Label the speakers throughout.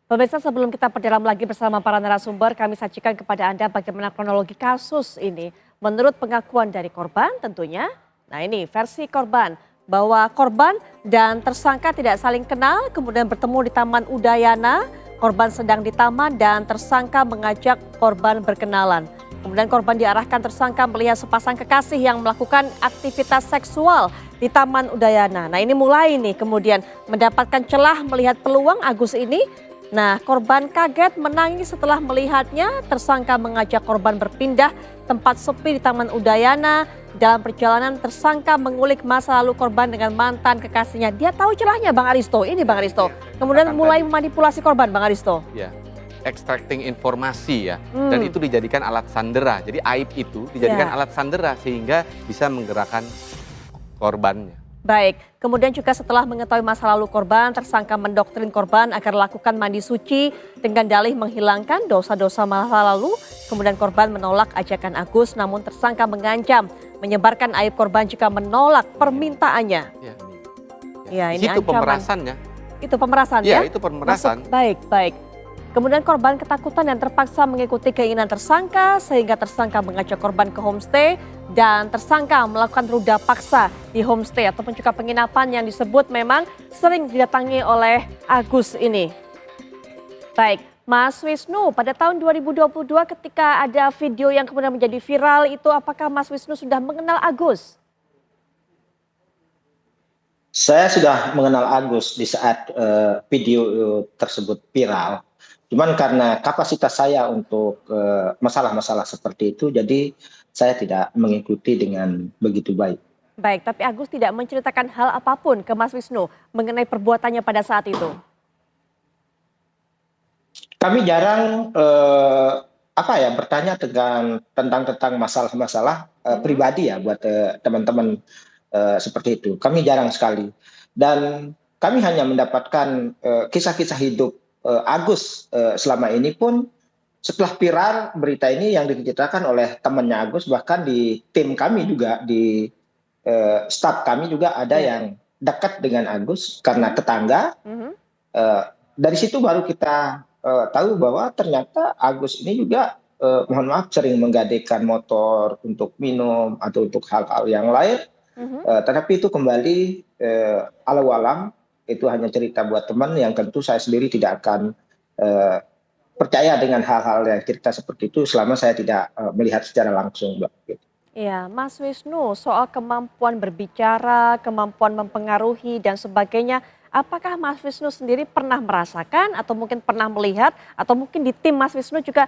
Speaker 1: Pemirsa, sebelum kita perdalam lagi bersama para narasumber, kami sajikan kepada Anda bagaimana kronologi kasus ini. Menurut pengakuan dari korban tentunya, nah ini versi korban, bahwa korban dan tersangka tidak saling kenal, kemudian bertemu di Taman Udayana, korban sedang di taman dan tersangka mengajak korban berkenalan. Kemudian korban diarahkan tersangka melihat sepasang kekasih yang melakukan aktivitas seksual di Taman Udayana. Nah ini mulai nih kemudian mendapatkan celah melihat peluang Agus ini. Nah, korban kaget menangis setelah melihatnya. Tersangka mengajak korban berpindah tempat sepi di Taman Udayana. Dalam perjalanan tersangka mengulik masa lalu korban dengan mantan kekasihnya. Dia tahu celahnya Bang Aristo, ini Bang Aristo. Kemudian mulai memanipulasi korban Bang Aristo.
Speaker 2: Ya, extracting informasi ya. Dan itu dijadikan alat sandera. Jadi aib itu dijadikan alat sandera sehingga bisa menggerakkan korbannya.
Speaker 1: Baik, kemudian juga setelah mengetahui masa lalu korban, tersangka mendoktrin korban agar lakukan mandi suci dengan dalih menghilangkan dosa-dosa masa lalu. Kemudian korban menolak ajakan Agus, namun tersangka mengancam menyebarkan aib korban jika menolak permintaannya. Ya, ini
Speaker 2: itu
Speaker 1: ancaman.
Speaker 2: pemerasannya.
Speaker 1: Itu pemerasan
Speaker 2: ya?
Speaker 1: Ya,
Speaker 2: itu pemerasan.
Speaker 1: Baik. Kemudian korban ketakutan dan terpaksa mengikuti keinginan tersangka sehingga tersangka mengajak korban ke homestay dan tersangka melakukan ruda paksa di homestay ataupun juga penginapan yang disebut memang sering didatangi oleh Agus ini. Baik, Mas Wisnu, pada tahun 2022 ketika ada video yang kemudian menjadi viral itu, apakah Mas Wisnu sudah mengenal Agus?
Speaker 3: Saya sudah mengenal Agus di saat video tersebut viral. Cuman karena kapasitas saya untuk masalah-masalah seperti itu, jadi saya tidak mengikuti dengan begitu baik.
Speaker 1: Baik, tapi Agus tidak menceritakan hal apapun ke Mas Wisnu mengenai perbuatannya pada saat itu?
Speaker 3: Kami jarang bertanya tentang masalah-masalah pribadi ya buat teman-teman seperti itu. Kami jarang sekali. Dan kami hanya mendapatkan kisah-kisah hidup Agus selama ini pun setelah viral berita ini yang diceritakan oleh temannya Agus, bahkan di tim kami juga, di staf kami juga ada yang dekat dengan Agus karena tetangga. Dari situ baru kita tahu bahwa ternyata Agus ini juga mohon maaf sering menggadaikan motor untuk minum atau untuk hal-hal yang lain. Tetapi itu kembali alau-alam, itu hanya cerita buat teman yang tentu saya sendiri tidak akan percaya dengan hal-hal yang cerita seperti itu selama saya tidak melihat secara langsung, Mbak.
Speaker 1: Iya, Mas Wisnu, soal kemampuan berbicara, kemampuan mempengaruhi dan sebagainya, apakah Mas Wisnu sendiri pernah merasakan atau mungkin pernah melihat atau mungkin di tim Mas Wisnu juga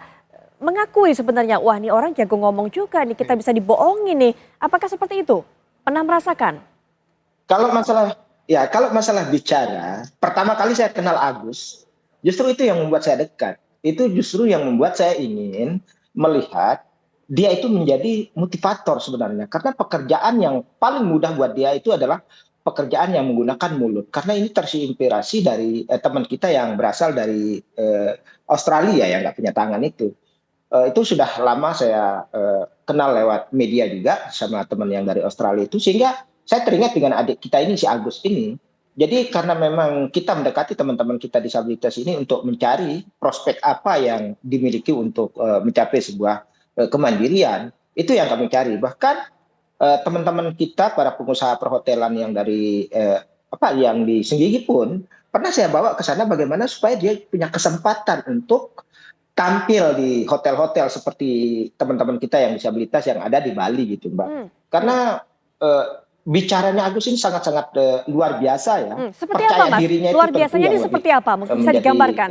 Speaker 1: mengakui sebenarnya, wah ini orang jago ngomong juga nih, kita bisa dibohongin nih. Apakah seperti itu? Pernah merasakan?
Speaker 3: Kalau masalah bicara, pertama kali saya kenal Agus, justru itu yang membuat saya dekat. Itu justru yang membuat saya ingin melihat dia itu menjadi motivator sebenarnya. Karena pekerjaan yang paling mudah buat dia itu adalah pekerjaan yang menggunakan mulut. Karena ini terinspirasi dari teman kita yang berasal dari Australia yang nggak punya tangan itu. Itu sudah lama saya kenal lewat media juga sama teman yang dari Australia itu, sehingga saya teringat dengan adik kita ini, si Agus ini. Jadi karena memang kita mendekati teman-teman kita disabilitas ini untuk mencari prospek apa yang dimiliki untuk mencapai sebuah kemandirian, itu yang kami cari. Bahkan teman-teman kita para pengusaha perhotelan yang dari yang di Senggigi pun pernah saya bawa ke sana bagaimana supaya dia punya kesempatan untuk tampil di hotel-hotel seperti teman-teman kita yang disabilitas yang ada di Bali gitu, Mbak. Karena bicaranya Agus ini sangat-sangat luar biasa ya.
Speaker 1: Seperti apa, Mas? Luar biasanya ini seperti apa? Mungkin bisa digambarkan.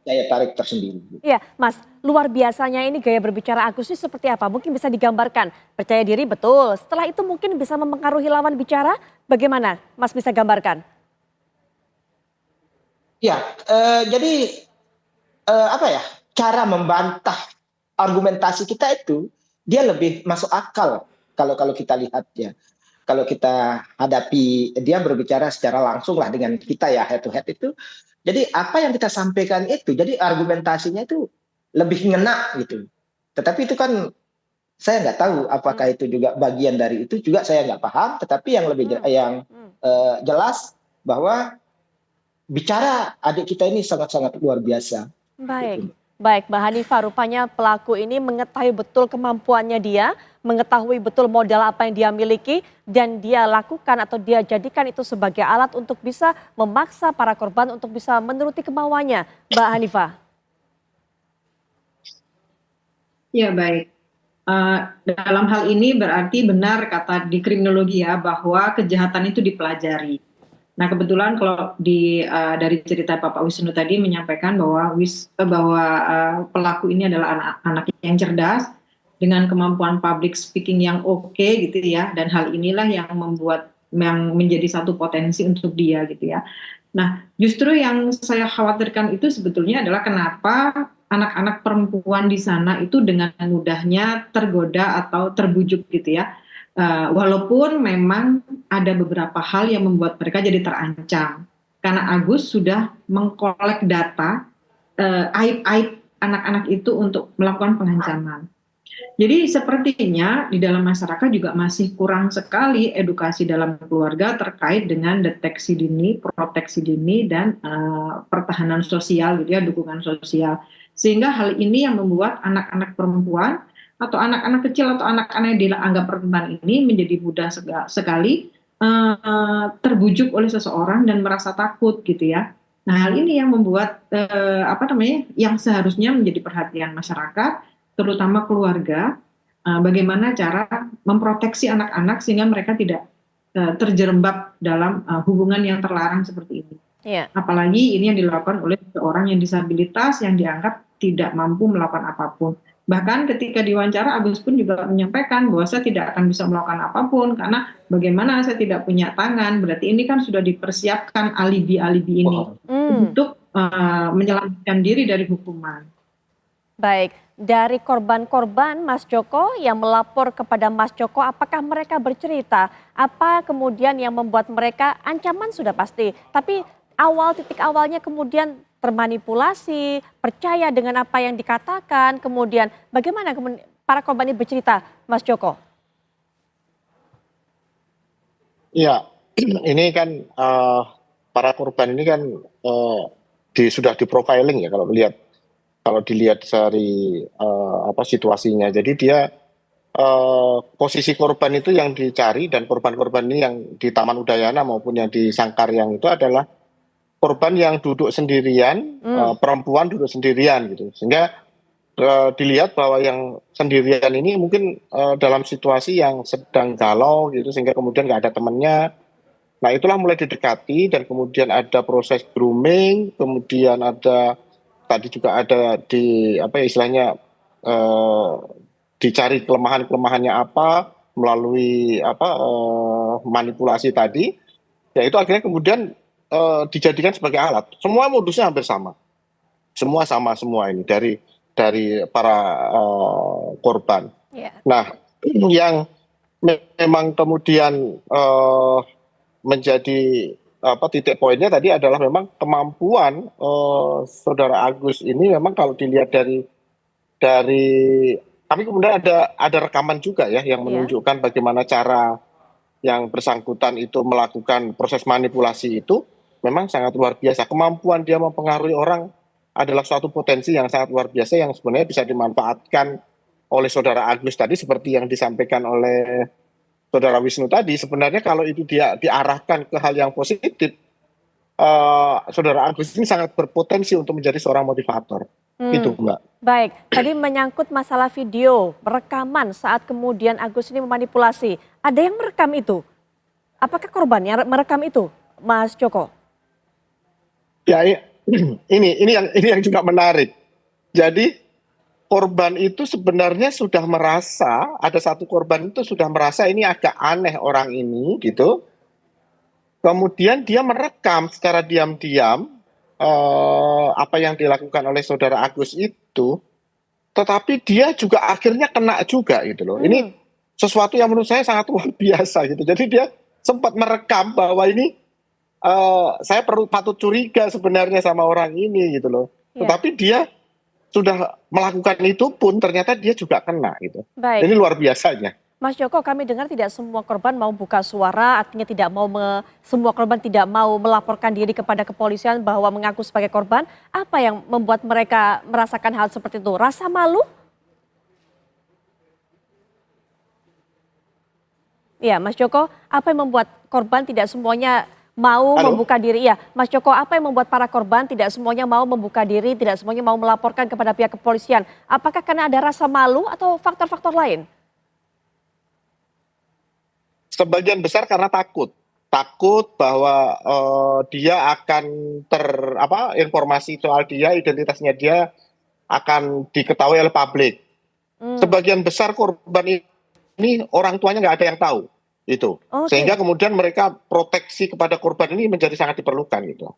Speaker 3: Daya tarik tersendiri.
Speaker 1: Iya, Mas. Luar biasanya ini gaya berbicara Agus ini seperti apa? Mungkin bisa digambarkan. Percaya diri betul. Setelah itu mungkin bisa mempengaruhi lawan bicara. Bagaimana, Mas bisa gambarkan?
Speaker 3: Ya, jadi cara membantah argumentasi kita itu dia lebih masuk akal kalau kita lihat ya. Kalau kita hadapi dia berbicara secara langsung lah dengan kita ya, head to head itu. Jadi apa yang kita sampaikan itu, jadi argumentasinya itu lebih ngena gitu. Tetapi itu kan saya nggak tahu apakah itu juga bagian dari itu, juga saya nggak paham. Tetapi yang lebih jelas bahwa bicara adik kita ini sangat-sangat luar biasa.
Speaker 1: Baik, baik Mbak Hanifah, rupanya pelaku ini mengetahui betul kemampuannya dia, mengetahui betul modal apa yang dia miliki, dan dia lakukan atau dia jadikan itu sebagai alat untuk bisa memaksa para korban untuk bisa menuruti kemauannya. Mbak Hanifah.
Speaker 4: Ya baik. Dalam hal ini berarti benar kata di kriminologi ya bahwa kejahatan itu dipelajari. Nah kebetulan kalau dari cerita Bapak Wisnu tadi menyampaikan bahwa pelaku ini adalah anak yang cerdas dengan kemampuan public speaking yang oke gitu ya, dan hal inilah yang menjadi satu potensi untuk dia gitu ya. Nah justru yang saya khawatirkan itu sebetulnya adalah kenapa anak-anak perempuan di sana itu dengan mudahnya tergoda atau terbujuk gitu ya. Walaupun memang ada beberapa hal yang membuat mereka jadi terancam. Karena Agus sudah mengkolek data aib-aib anak-anak itu untuk melakukan pengancaman. Jadi sepertinya di dalam masyarakat juga masih kurang sekali edukasi dalam keluarga terkait dengan deteksi dini, proteksi dini, dan pertahanan sosial gitu ya, dukungan sosial. Sehingga hal ini yang membuat anak-anak perempuan atau anak-anak kecil atau anak-anak yang dianggap rentan ini menjadi mudah sekali terbujuk oleh seseorang dan merasa takut gitu ya. Nah hal ini yang membuat yang seharusnya menjadi perhatian masyarakat, terutama keluarga, bagaimana cara memproteksi anak-anak sehingga mereka tidak terjerembab dalam hubungan yang terlarang seperti ini. Yeah. Apalagi ini yang dilakukan oleh seorang yang disabilitas yang dianggap tidak mampu melakukan apapun. Bahkan ketika diwawancara Agus pun juga menyampaikan bahwa saya tidak akan bisa melakukan apapun karena bagaimana saya tidak punya tangan. Berarti ini kan sudah dipersiapkan alibi-alibi ini untuk menyelamatkan diri dari hukuman.
Speaker 1: Baik, dari korban-korban Mas Joko yang melapor kepada Mas Joko, apakah mereka bercerita? Apa kemudian yang membuat mereka ancaman sudah pasti, tapi titik awalnya kemudian termanipulasi, percaya dengan apa yang dikatakan, kemudian bagaimana para korban ini bercerita, Mas Joko?
Speaker 5: Iya, ini kan para korban ini kan sudah di profiling ya kalau dilihat dari situasinya. Jadi dia posisi korban itu yang dicari, dan korban-korban ini yang di Taman Udayana maupun yang di Sangkaryang itu adalah korban yang duduk sendirian, perempuan duduk sendirian gitu. Sehingga dilihat bahwa yang sendirian ini mungkin dalam situasi yang sedang galau gitu, sehingga kemudian nggak ada temannya. Nah itulah mulai didekati, dan kemudian ada proses grooming, kemudian tadi juga ada dicari kelemahannya apa melalui manipulasi tadi. Ya itu akhirnya kemudian dijadikan sebagai alat. Semua modusnya hampir sama. Semua sama semua ini dari para korban. Yeah. Nah, yang memang kemudian menjadi titik poinnya tadi adalah memang kemampuan saudara Agus ini memang kalau dilihat dari kami kemudian ada rekaman juga ya yang menunjukkan bagaimana cara yang bersangkutan itu melakukan proses manipulasi itu memang sangat luar biasa. Kemampuan dia mempengaruhi orang adalah suatu potensi yang sangat luar biasa yang sebenarnya bisa dimanfaatkan oleh saudara Agus tadi seperti yang disampaikan oleh saudara Wisnu tadi. Sebenarnya kalau itu dia diarahkan ke hal yang positif, saudara Agus ini sangat berpotensi untuk menjadi seorang motivator. Itu Mbak.
Speaker 1: Baik, tadi menyangkut masalah video, rekaman saat kemudian Agus ini memanipulasi. Ada yang merekam itu? Apakah korban yang merekam itu, Mas Joko?
Speaker 5: Ya, ini yang juga menarik. Jadi korban itu sebenarnya sudah merasa, ada satu korban itu sudah merasa ini agak aneh orang ini gitu. Kemudian dia merekam secara diam-diam apa yang dilakukan oleh saudara Agus itu, tetapi dia juga akhirnya kena juga gitu loh. Ini sesuatu yang menurut saya sangat luar biasa gitu. Jadi dia sempat merekam bahwa ini saya patut curiga sebenarnya sama orang ini gitu loh. Yeah. Tetapi dia sudah melakukan itu pun ternyata dia juga kena gitu. Baik. Ini luar biasanya.
Speaker 1: Mas Joko, kami dengar tidak semua korban mau buka suara, artinya tidak mau semua korban tidak mau melaporkan diri kepada kepolisian bahwa mengaku sebagai korban. Apa yang membuat mereka merasakan hal seperti itu? Rasa malu? Iya, Mas Joko, apa yang membuat korban tidak semuanya mau
Speaker 5: Halo?
Speaker 1: membuka diri? Iya, Mas Joko, apa yang membuat para korban tidak semuanya mau membuka diri, tidak semuanya mau melaporkan kepada pihak kepolisian? Apakah karena ada rasa malu atau faktor-faktor lain?
Speaker 5: Sebagian besar karena takut bahwa dia akan informasi soal dia, identitasnya dia akan diketahui oleh publik.
Speaker 1: Hmm,
Speaker 5: Sebagian besar korban ini orang tuanya nggak ada yang tahu itu,
Speaker 1: oke.
Speaker 5: sehingga kemudian mereka proteksi kepada korban ini menjadi sangat diperlukan gitu.